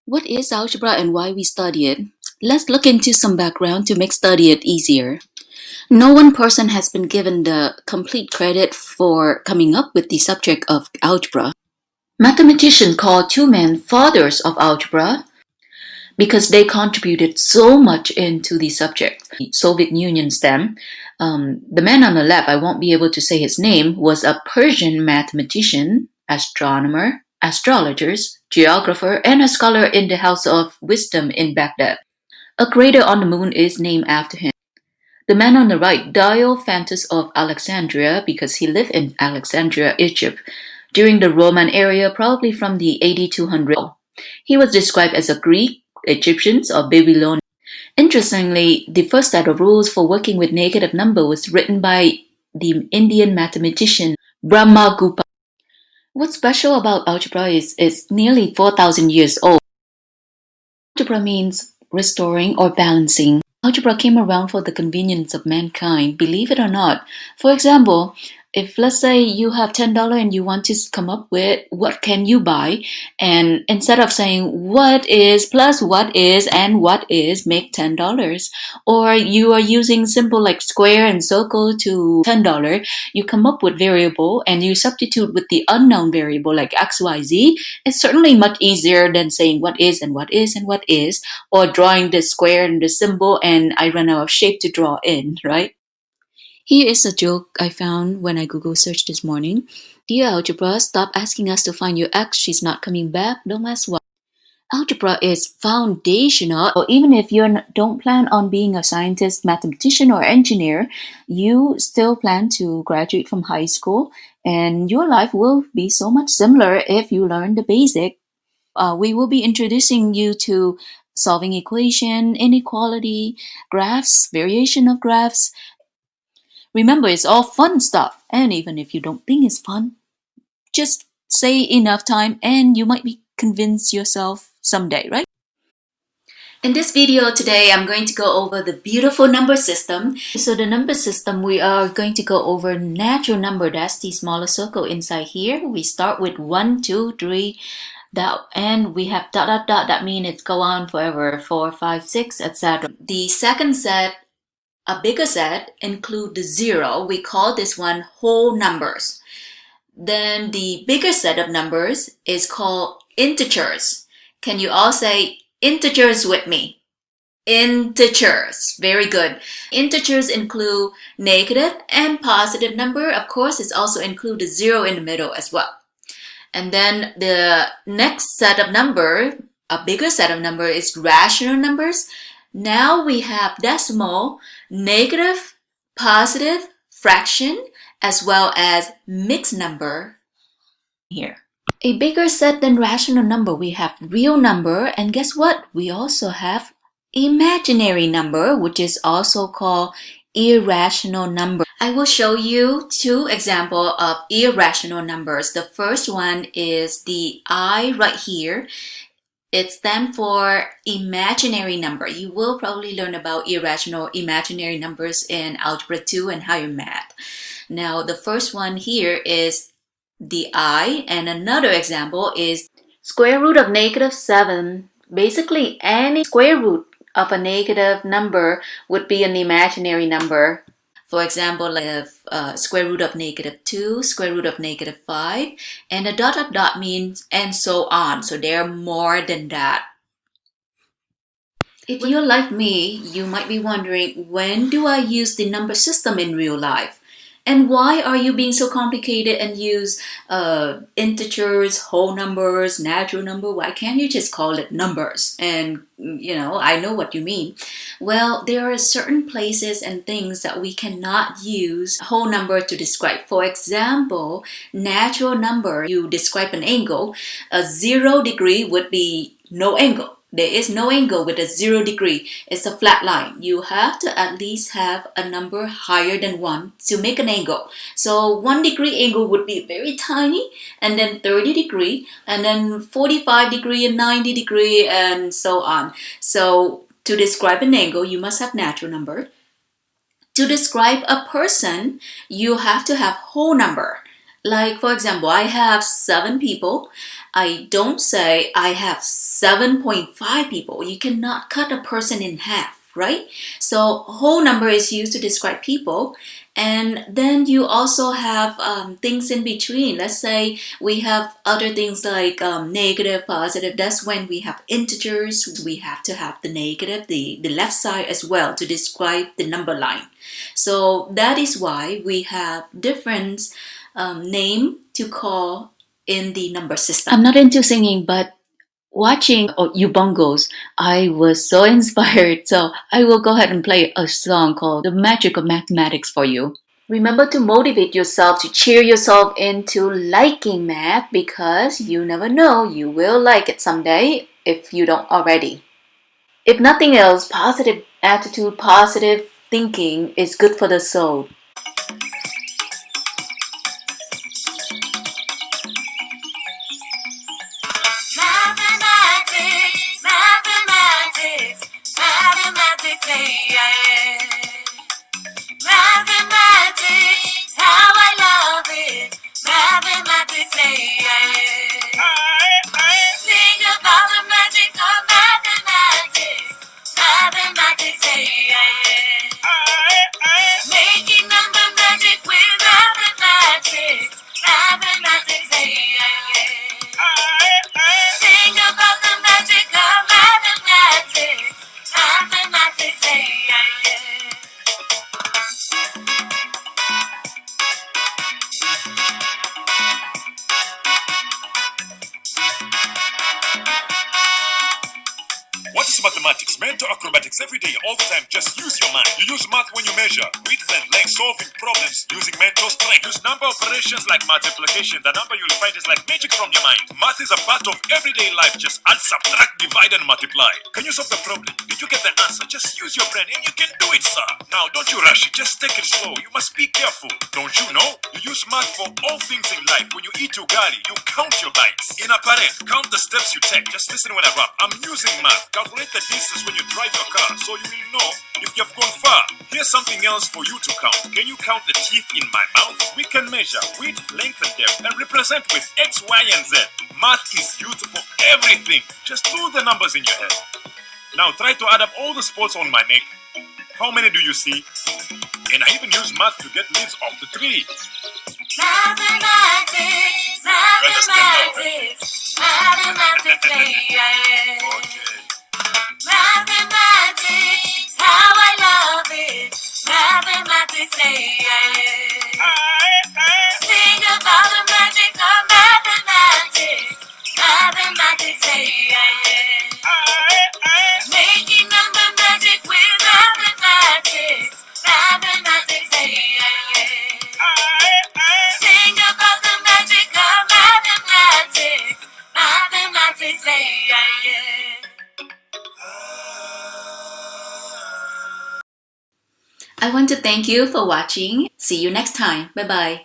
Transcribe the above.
What is algebra and why we study it? Let's look into some background to make study it easier. No one person has been given the complete credit for coming up with the subject of algebra. Mathematicians call two men fathers of algebra because they contributed so much into the subject. The Soviet Union stem. The man on the left, I won't be able to say his name, was a Persian mathematician, astronomer, astrologers, geographer, and a scholar in the House of Wisdom in Baghdad. A crater on the moon is named after him. The man on the right, Diophantus of Alexandria, because he lived in Alexandria, Egypt, during the Roman era, probably from the 8200. He was described as a Greek, Egyptians, or Babylonian. Interestingly, the first set of rules for working with negative number was written by the Indian mathematician Brahmagupta. What's special about algebra is it's nearly 4,000 years old. Algebra means restoring or balancing. Algebra came around for the convenience of mankind, believe it or not. For example, if let's say you have $10 and you want to come up with what can you buy, and instead of saying what is plus what is and what is make $10, or you are using simple like square and circle to $10, you come up with variable and you substitute with the unknown variable like xyz. It's certainly much easier than saying what is and what is and what is, or drawing the square and the symbol and I run out of shape to draw in, right? Here is a joke I found when I Google searched this morning. Dear algebra, stop asking us to find your ex. She's not coming back. Don't ask why. Algebra is foundational. Even if you don't plan on being a scientist, mathematician, or engineer, you still plan to graduate from high school, and your life will be so much similar if you learn the basic. We will be introducing you to solving equation, inequality, graphs, variation of graphs. Remember, it's all fun stuff. And even if you don't think it's fun, just say enough time and you might be convinced yourself someday, right? In this video today, I'm going to go over the beautiful number system. So the number system, we are going to go over natural number. That's the smaller circle inside here. We start with 1, 2, 3, and we have dot dot dot. That means it's go on forever. 4, 5, 6, etc. The second set, a bigger set, include the zero. We call this one whole numbers. Then the bigger set of numbers is called integers. Can you all say integers with me? Integers. Very good. Integers include negative and positive number. Of course, it's also include the zero in the middle as well. And then the next set of number, a bigger set of number, is rational numbers. Now we have decimal, negative, positive, fraction, as well as mixed number here. A bigger set than rational number, we have real number, and guess what? We also have imaginary number, which is also called irrational number. I will show you two examples of irrational numbers. The first one is the I right here. It stands for imaginary number. You will probably learn about irrational imaginary numbers in Algebra 2 and higher math. Now, the first one here is the I, and another example is square root of negative 7. Basically, any square root of a negative number would be an imaginary number. For example, if square root of negative 2, square root of negative 5, and a dot dot dot means and so on. So there are more than that. If you're like me, you might be wondering, when do I use the number system in real life? And why are you being so complicated and use integers, whole numbers, natural number? Why can't you just call it numbers? And, I know what you mean. Well, there are certain places and things that we cannot use whole number to describe. For example, natural number, you describe an angle. A 0 degree would be no angle. There is no angle with a 0 degree. It's a flat line. You have to at least have a number higher than 1 to make an angle. So 1 degree angle would be very tiny, and then 30 degree, and then 45 degree and 90 degree, and so on. So to describe an angle, you must have natural number. To describe a person, you have to have whole number. Like, for example, I have 7 people. I don't say I have 7.5 people. You cannot cut a person in half, right? So, whole number is used to describe people. And then you also have things in between. Let's say we have other things like negative, positive. That's when we have integers. We have to have the negative, the left side as well to describe the number line. So that is why we have different name to call in the number system. I'm not into singing, but watching you bongos, I was so inspired. So I will go ahead and play a song called The Magic of Mathematics for you. Remember to motivate yourself, to cheer yourself into liking math because you never know, you will like it someday if you don't already. If nothing else, positive attitude, positive thinking is good for the soul. Mathematics, mathematics, mathematics, yeah. Mathematics, how I love it. Mathematics, yeah. Sing about the magic of mathematics. Mathematics, yeah. Making number magic with mathematics. Mathematics, yeah. Sing about the magic of mathematics. Mathematics, yeah. What is mathematics? Mental acrobatics every day, all the time. Just use your mind. You use math when you measure. Width and length, solving problems using mental strength. Use number operations like multiplication. The number you'll find is like magic from your mind. Math is a part of everyday life. Just add, subtract, divide, and multiply. Can you solve the problem? Did you get the answer? Just use your brain and you can do it, sir. Now, don't you rush it. Just take it slow. You must be careful. Don't you know? You use math for all things in life. When you eat ugali, you count your bites. In a parade, count the steps you take. Just listen when I rap. I'm using math. Calculate the distance when you drive your car so you will know if you've gone far. Here's something else for you to count. Can you count the teeth in my mouth? We can measure width, length, and depth and represent with X, Y, and Z. Math is used for everything. Just do the numbers in your head. Now try to add up all the spots on my neck. How many do you see? And I even use math to get leaves off the tree. Mathematics, mathematics, mathematics, yeah. Okay. Mathematics, how I love it. Mathematics, yeah. Sing about the magic of mathematics. Mathematics, yeah. Making number magic with mathematics. Mathematics, yeah. Sing about the magic of mathematics. Mathematics, yeah. I want to thank you for watching. See you next time. Bye bye.